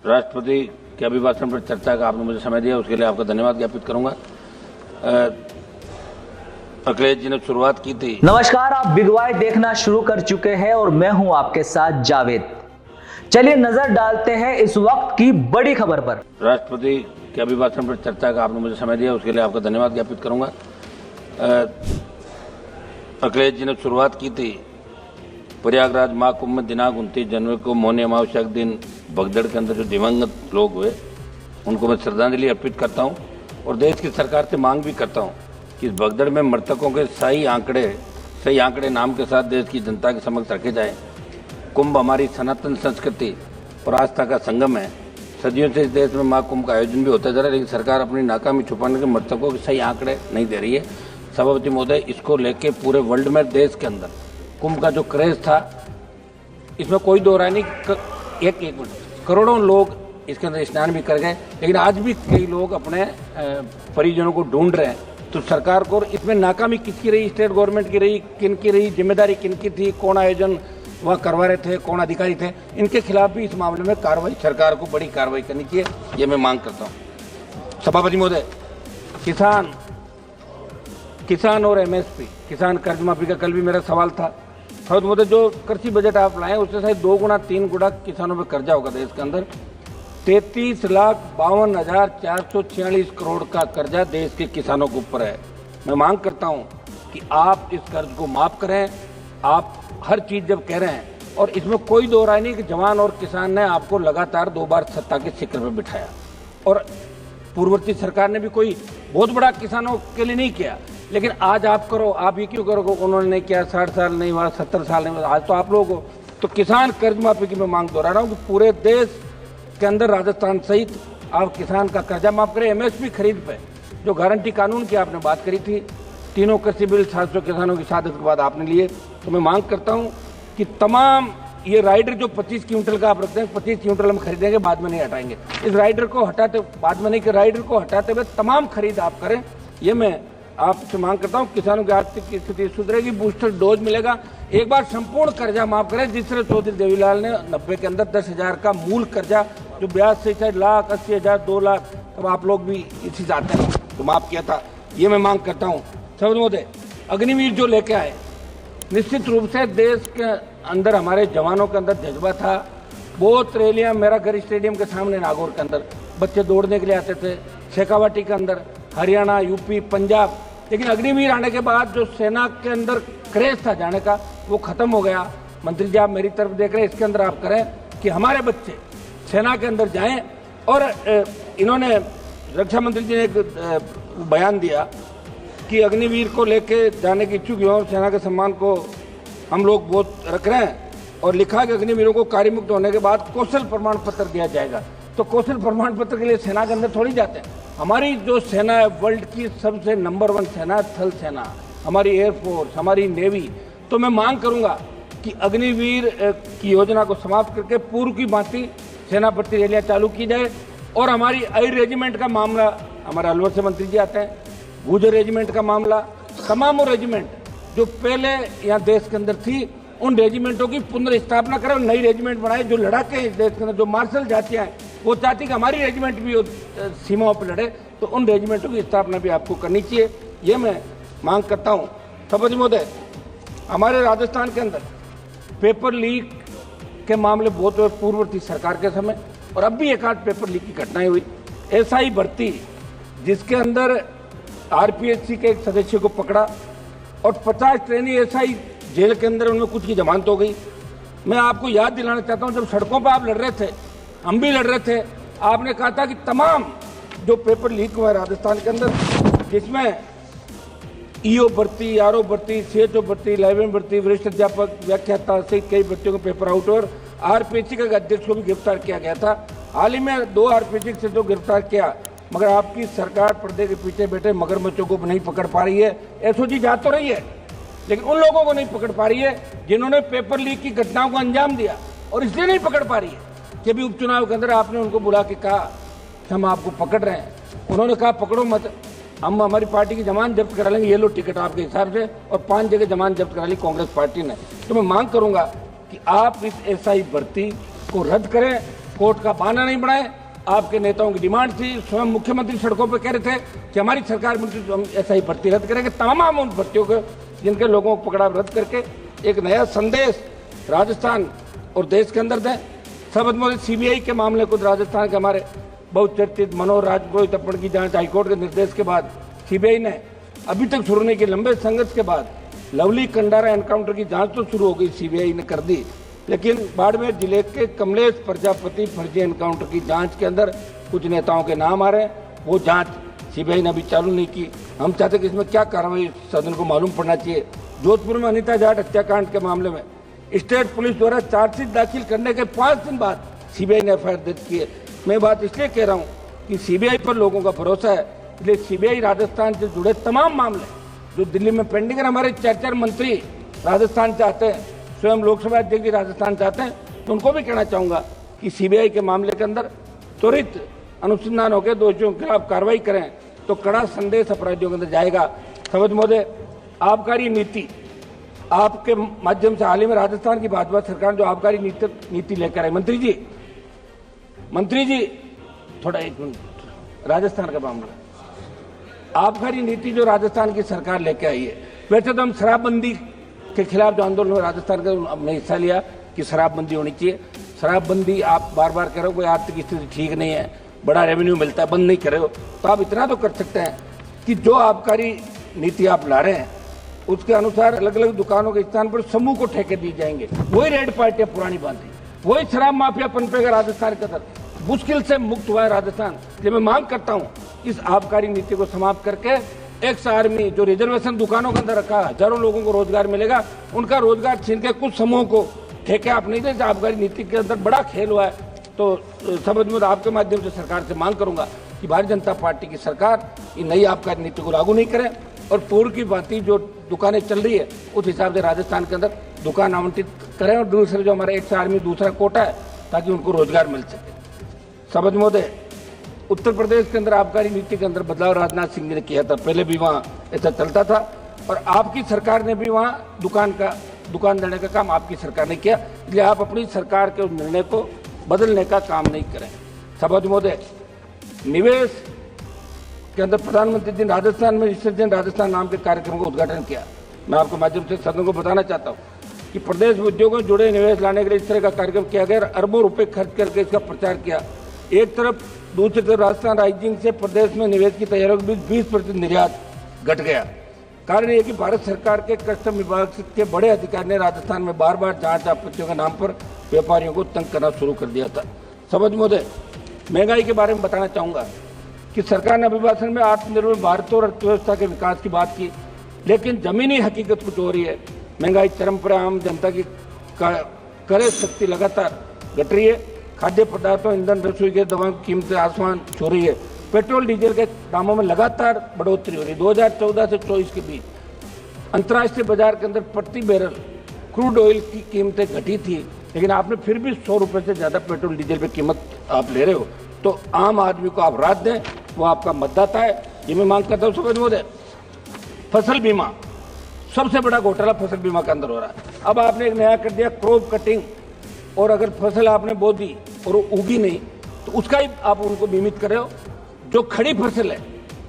राष्ट्रपति के अभिभाषण पर चर्चा का आपने मुझे समय दिया, उसके लिए आपका धन्यवाद ज्ञापित करूंगा। अखिलेश जी ने शुरुआत की थी। नमस्कार, आप बिग वाई देखना शुरू कर चुके हैं और मैं हूं आपके साथ जावेद। चलिए नजर डालते हैं इस वक्त की बड़ी खबर पर। राष्ट्रपति के अभिभाषण पर चर्चा का आपने मुझे समय दिया, उसके लिए आपका धन्यवाद ज्ञापित करूंगा। अखिलेश जी ने शुरुआत की थी। प्रयागराज महाकुंभ में दिनांक 29 जनवरी को मौनी अमावस्या के दिन भगदड़ के अंदर जो दिवंगत लोग हुए उनको मैं श्रद्धांजलि अर्पित करता हूं और देश की सरकार से मांग भी करता हूं कि इस भगदड़ में मृतकों के सही आंकड़े नाम के साथ देश की जनता के समक्ष रखे जाएं। कुंभ हमारी सनातन संस्कृति और आस्था का संगम है। सदियों से इस देश में महाकुंभ का आयोजन भी होता जा रहा है, लेकिन सरकार अपनी नाकामी छुपाने के मृतकों के सही आंकड़े नहीं दे रही है। सभापति महोदय, इसको लेके पूरे वर्ल्ड में देश के अंदर कुंभ का जो क्रेज था, इसमें कोई दो राय नहीं। एक मिनट, करोड़ों लोग इसके अंदर स्नान भी कर गए, लेकिन आज भी कई लोग अपने परिजनों को ढूंढ रहे हैं। तो सरकार को इसमें नाकामी किसकी रही, स्टेट गवर्नमेंट की रही, किन की रही, जिम्मेदारी किन की थी, कौन आयोजन वहाँ करवा रहे थे, कौन अधिकारी थे, इनके खिलाफ भी इस मामले में कार्रवाई, सरकार को बड़ी कार्रवाई करनी चाहिए, ये मैं मांग करता हूँ। सभापति महोदय, किसान और एमएसपी, किसान कर्ज माफी का कल भी मेरा सवाल था। सभापति महोदय, जो कृषि बजट आप लाए उससे शायद 2 गुना 3 गुना किसानों पर कर्जा होगा देश के अंदर। 33,52,446 करोड़ का कर्जा देश के किसानों के ऊपर है। मैं मांग करता हूं कि आप इस कर्ज को माफ करें। आप हर चीज जब कह रहे हैं, और इसमें कोई दो राय नहीं कि जवान और किसान ने आपको लगातार 2 बार सत्ता के शिखर पर बिठाया, और पूर्ववर्ती सरकार ने भी कोई बहुत बड़ा किसानों के लिए नहीं किया, लेकिन आज आप करो, आप ये क्यों करोगे, उन्होंने नहीं किया, 60 साल नहीं हुआ, 70 साल नहीं हुआ, आज तो आप लोग हो। तो किसान कर्ज माफी की मैं मांग दोहरा रहा हूँ कि पूरे देश के अंदर राजस्थान सहित आप किसान का कर्जा माफ करें। एमएसपी खरीद पे जो गारंटी कानून की आपने बात करी थी, तीनों कृषि बिल 700 किसानों की शहादत के बाद आपने लिए, तो मैं मांग करता हूं कि तमाम ये राइडर जो 25 क्विंटल का आप रखते हैं, 25 क्विंटल हम खरीदेंगे, बाद में नहीं हटाएंगे। इस राइडर को हटाते बाद में नहीं, कि राइडर को हटाते हुए तमाम खरीद आप करें, ये मैं आपसे मांग करता हूं। किसानों की आर्थिक स्थिति सुधरेगी, बूस्टर डोज मिलेगा। एक बार संपूर्ण कर्जा माफ करें, जिस तरह चौधरी देवीलाल ने 90 के अंदर 10,000 का मूल कर्जा जो ब्याज से शायद 1,80,000 2 लाख, तब आप लोग भी इसी जाते हैं तो माफ किया था, ये मैं मांग करता हूँ। सभापति महोदय, अग्निवीर जो लेके आए, निश्चित रूप से देश के अंदर हमारे जवानों के अंदर जज्बा था। बहुत रैलियां, मेरा घर स्टेडियम के सामने नागौर के अंदर बच्चे दौड़ने के लिए आते थे, शेखावाटी के अंदर, हरियाणा, यूपी, पंजाब, लेकिन अग्निवीर आने के बाद जो सेना के अंदर क्रेज था जाने का, वो खत्म हो गया। मंत्री जी, आप मेरी तरफ देख रहे हैं, इसके अंदर आप करें कि हमारे बच्चे सेना के अंदर जाएं। और इन्होंने, रक्षा मंत्री जी ने एक बयान दिया कि अग्निवीर को लेके जाने की इच्छुक युवाओं, सेना के सम्मान को हम लोग बहुत रख रहे हैं, और लिखा कि अग्निवीरों को कार्यमुक्त होने के बाद कौशल प्रमाण पत्र दिया जाएगा। तो कौशल प्रमाण पत्र के लिए सेना के अंदर थोड़ी जाते हैं। हमारी जो सेना है, वर्ल्ड की सबसे नंबर 1 सेना, थल सेना, हमारी एयरफोर्स, हमारी नेवी। तो मैं मांग करूंगा कि अग्निवीर की योजना को समाप्त करके पूर्व की भांति सेना भर्ती रैलियां चालू की जाए। और हमारी आई रेजिमेंट का मामला, हमारे अलवर से मंत्री जी आते हैं, गुजर रेजिमेंट का मामला, तमाम रेजिमेंट जो पहले यहाँ देश के अंदर थी, उन रेजिमेंटों की पुनर्स्थापना करें, नई रेजिमेंट बनाए। जो लड़ाके हैं देश के अंदर, जो मार्शल जातियाँ हैं, वो चाहती कि हमारी रेजिमेंट भी सीमाओं पर लड़े, तो उन रेजिमेंटों की स्थापना भी आपको करनी चाहिए, ये मैं मांग करता हूँ। सभापति महोदय, हमारे राजस्थान के अंदर पेपर लीक के मामले बहुत हुए पूर्ववर्ती सरकार के समय, और अब भी एक आध पेपर लीक की घटनाएं हुई। एसआई भर्ती, जिसके अंदर आरपीएससी के एक सदस्य को पकड़ा और 50 ट्रेनी एसआई जेल के अंदर, उनमें कुछ की जमानत हो गई। मैं आपको याद दिलाना चाहता हूं, जब सड़कों पर आप लड़ रहे थे, हम भी लड़ रहे थे, आपने कहा था कि तमाम जो पेपर लीक हुआ है राजस्थान के अंदर, जिसमें ईओ भर्ती, आरओ भर्ती, सीएचओ भर्ती, लाइब्रेरी भर्ती, वरिष्ठ अध्यापक, व्याख्याता सहित कई भर्तियों के पेपर आउट, और आरपीएससी के अध्यक्ष को भी गिरफ्तार किया गया था। हाल ही में 2 आरपीएससी से तो गिरफ्तार किया, मगर आपकी सरकार पर्दे के पीछे बैठे मगरमच्छों को नहीं पकड़ पा रही है। एसओजी जा तो रही है, लेकिन उन लोगों को नहीं पकड़ पा रही है जिन्होंने पेपर लीक की घटनाओं को अंजाम दिया, और इसलिए नहीं पकड़ पा रही है कि अभी उपचुनाव के अंदर आपने उनको बुला के कहा हम आपको पकड़ रहे हैं, उन्होंने कहा पकड़ो मत, हम हमारी पार्टी की जमानत जब्त करा लेंगे, ये लो टिकट आपके हिसाब से, और 5 जगह जमानत जब्त करा ली कांग्रेस पार्टी ने। तो मैं मांग करूंगा कि आप इस एसआई भर्ती को रद्द करें, कोर्ट का बहाना नहीं बनाए। आपके नेताओं की डिमांड थी, स्वयं मुख्यमंत्री सड़कों पर कह रहे थे कि हमारी सरकार में हम ऐसा ही भर्ती रद्द करेंगे। तमाम उन भर्तियों को जिनके लोगों को पकड़ा रद्द करके एक नया संदेश राजस्थान और देश के अंदर दें। सबद मोदी सीबीआई के मामले को राजस्थान के हमारे बहुचर्चित मनोहर राजपुरोहित अपहरण की जांच हाईकोर्ट के निर्देश के बाद सीबीआई ने अभी तक शुरू नहीं की। लंबे संघर्ष के बाद लवली कंडारा एनकाउंटर की जांच तो शुरू हो गई, सीबीआई ने कर दी, लेकिन बाड़मेर जिले के कमलेश प्रजापति फर्जी एनकाउंटर की जांच के अंदर कुछ नेताओं के नाम आ रहे हैं। वो जांच सीबीआई ने अभी चालू नहीं की। हम चाहते कि इसमें क्या कार्रवाई सदन को मालूम पड़ना चाहिए। जोधपुर में अनिता जाट हत्याकांड के मामले में स्टेट पुलिस द्वारा चार्जशीट दाखिल करने के 5 दिन बाद सीबीआई ने एफआईआर दर्ज की है। मैं बात इसलिए कह रहा हूँ कि सीबीआई पर लोगों का भरोसा है, इसलिए सीबीआई राजस्थान से जुड़े तमाम मामले जो दिल्ली में पेंडिंग है, हमारे 4 मंत्री राजस्थान चाहते हैं, स्वयं लोकसभा अध्यक्ष भी राजस्थान चाहते हैं, तो उनको भी कहना चाहूंगा कि सीबीआई के मामले के अंदर त्वरित अनुसंधान होकर दोषियों के खिलाफ कार्रवाई करें तो कड़ा संदेश अपराधियों के अंदर जाएगा। सबद महोदय, आबकारी नीति आपके माध्यम से हाल ही में राजस्थान की भाजपा सरकार जो आबकारी नीति लेकर आई, मंत्री जी थोड़ा एक मिनट, राजस्थान का मामला, आबकारी नीति जो राजस्थान की सरकार लेकर आई है, वैसे तो हम शराबबंदी के खिलाफ जो आंदोलन में राजस्थान का हमने हिस्सा लिया कि शराबबंदी होनी चाहिए। शराबबंदी आप बार बार कह रहे हो, कोई आर्थिक स्थिति ठीक नहीं है, बड़ा रेवेन्यू मिलता है, बंद नहीं कर रहे हो, तो आप इतना तो कर सकते हैं कि जो आबकारी नीति आप ला रहे हैं उसके अनुसार अलग अलग दुकानों के स्थान पर समूह को ठेके दिए जाएंगे। वही रेड पार्टियां पुरानी बांधी, वही शराब माफिया पनपेगा राजस्थान के अंदर, मुश्किल से मुक्त हुआ है राजस्थान। इसलिए मैं मांग करता हूं इस आबकारी नीति को समाप्त करके एक्स आर्मी जो रिजर्वेशन दुकानों के अंदर रखा, हजारों लोगों को रोजगार मिलेगा, उनका रोजगार छीन के कुछ समूहों को ठेके आप नहीं देते। आबकारी नीति के अंदर बड़ा खेल हुआ है। तो सबद में आपके माध्यम से सरकार से मांग करूंगा कि भारतीय जनता पार्टी की सरकार ये नई आबकारी नीति को लागू नहीं करे और पूर्व की भांति जो दुकानें चल रही है उस हिसाब से राजस्थान के अंदर दुकान आवंटित करें और दूसरे जो हमारे एक्स आर्मी दूसरा कोटा है ताकि उनको रोजगार मिल सके। सबद महोदय, उत्तर प्रदेश के अंदर आबकारी नीति के अंदर बदलाव राजनाथ सिंह ने किया था, पहले भी वहाँ ऐसा चलता था और आपकी सरकार ने भी वहाँ दुकान देने का काम आपकी सरकार ने किया, इसलिए आप अपनी सरकार के निर्णय को बदलने का काम नहीं करें। सबद महोदय, निवेश के अंदर प्रधानमंत्री जी राजस्थान में रिसर्जन राजस्थान नाम के कार्यक्रम का उद्घाटन किया। मैं आपके माध्यम से सदन को बताना चाहता हूँ कि प्रदेश में उद्योगों से जुड़े निवेश लाने के लिए इस तरह का कार्यक्रम किया गया, अरबों रुपए खर्च करके इसका प्रचार किया। एक तरफ, दूसरी तरफ राजस्थान राइजिंग से प्रदेश में निवेश की तैयारियों के बीच 20% निर्यात घट गया। कारण यह कि भारत सरकार के कस्टम विभाग के बड़े अधिकारी ने राजस्थान में बार बार जांच आपत्तियों के नाम पर व्यापारियों को तंग करना शुरू कर दिया था। सबद महोदय, महंगाई के बारे में बताना चाहूंगा कि सरकार ने अभिभाषण में आत्मनिर्भर भारत और अर्थव्यवस्था के विकास की बात की, लेकिन जमीनी हकीकत कुछ हो रही है। महंगाई चरम पर, आम जनता की क्रय शक्ति लगातार घट रही है। खाद्य पदार्थों, ईंधन, रसोई गैस, दवाओं की कीमतें आसमान छू रही है। पेट्रोल डीजल के दामों में लगातार बढ़ोतरी हो रही है। 2014 से 24 के बीच अंतर्राष्ट्रीय बाजार के अंदर प्रति बैरल क्रूड ऑयल की कीमतें घटी थी, लेकिन आपने फिर भी 100 रुपये से ज़्यादा पेट्रोल डीजल पे कीमत आप ले रहे हो, तो आम आदमी को आप राहत दें, वो आपका मतदाता है। ये मैं मांग करता हूँ। सबद महोदय, फसल बीमा, सबसे बड़ा घोटाला फसल बीमा के अंदर हो रहा है। अब आपने एक नया कर दिया क्रॉप कटिंग, और अगर फसल आपने बो दी और उगी नहीं तो उसका ही आप उनको बीमित कर रहे हो। जो खड़ी फसल है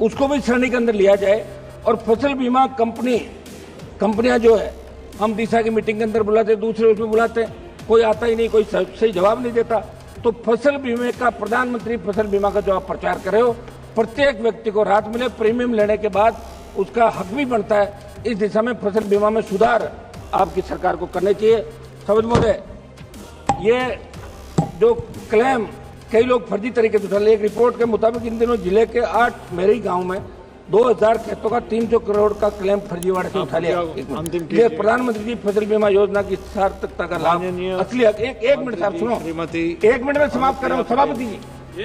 उसको भी श्रेणी के अंदर लिया जाए। और फसल बीमा कंपनियां जो है, हम दिशा की मीटिंग के अंदर बुलाते, दूसरे उसमें बुलाते, कोई आता ही नहीं, कोई सही जवाब नहीं देता। तो फसल बीमे का, प्रधानमंत्री फसल बीमा का जो आप प्रचार कर रहे हो, प्रत्येक व्यक्ति को राहत मिले, प्रीमियम लेने के बाद उसका हक भी बनता है। इस दिशा में फसल बीमा में सुधार आपकी सरकार को करने चाहिए। सबद महोदय, ये जो क्लेम कई लोग फर्जी तरीके से उठा रहे, एक रिपोर्ट के मुताबिक इन दिनों जिले के 8 मेरी गांव में 2000 खेतों का 300 करोड़ का क्लेम फर्जीवाड़े से उठा लिया। ये प्रधानमंत्री जी फसल बीमा योजना की सार्थकता का लाभ असली एक मिनट साहब सुनो, 1 मिनट में समाप्त कर रहा हूँ सभापति जी,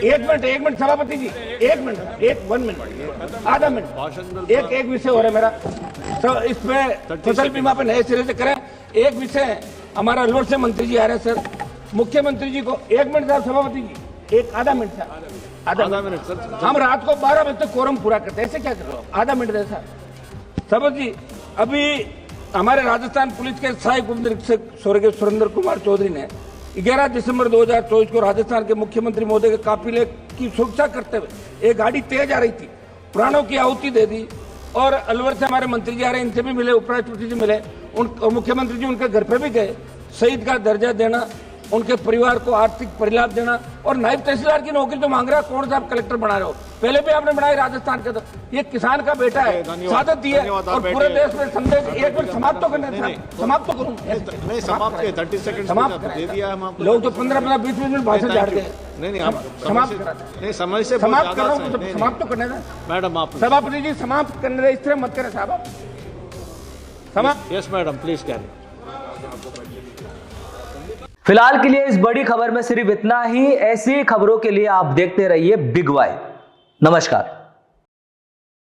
1 मिनट सभापति जी, 1 मिनट, आधा मिनट, एक विषय हो रहा है मेरा, तो इसमें फसल बीमा पे नए सिरे से करें। एक विषय हमारा अलवर से मंत्री जी आ रहे हैं सर, मुख्यमंत्री जी को 1 मिनट साहब, सभापति जी आधा मिनट सर, आधा मिनट सर, हम रात को 12 बजे तक कोरम पूरा करते हैं, ऐसे क्या कर रहे हो? आधा मिनट दे सर। सभापति जी, अभी हमारे राजस्थान पुलिस के सहायक उप निरीक्षक स्वर्गीय सुरेंद्र कुमार चौधरी ने 11 दिसंबर 2024 को राजस्थान के मुख्यमंत्री महोदय के काफिले की सुरक्षा करते हुए एक गाड़ी तेज आ रही थी, प्राणों की आहुति दे दी। और अलवर से हमारे मंत्री जी आ रहे हैं, इनसे भी मिले, उपराष्ट्रपति जी मिले, मुख्यमंत्री जी उनके घर पे भी गए। शहीद का दर्जा देना, उनके परिवार को आर्थिक परिलाभ देना, और नायब तहसीलदार की नौकरी तो मांग रहा है, कौन सा आप कलेक्टर बना रहे हो? पहले भी आपने बनाई राजस्थान के। तो ये किसान का बेटा है, सादत दी है, और पूरे देश में संदेश। एक मिनट समाप्त तो करने, समाप्त तो करूं। नहीं, समाप्त 30 सेकंड समाप्त दे दिया हम आपको। लोग तो 15-15, 20 मिनट भाषण झाड़ गए। नहीं, आप समाप्त करा, नहीं, समय से समाप्त कर रहा हूँ, समाप्त तो करने दें मैडम। आप सभापति जी समाप्त करने दें, इस तरह मत करें साहब। समाप्त। Yes madam, please carry. फिलहाल के लिए इस बड़ी खबर में सिर्फ इतना ही। ऐसी खबरों के लिए आप देखते रहिए बिग वाई। नमस्कार।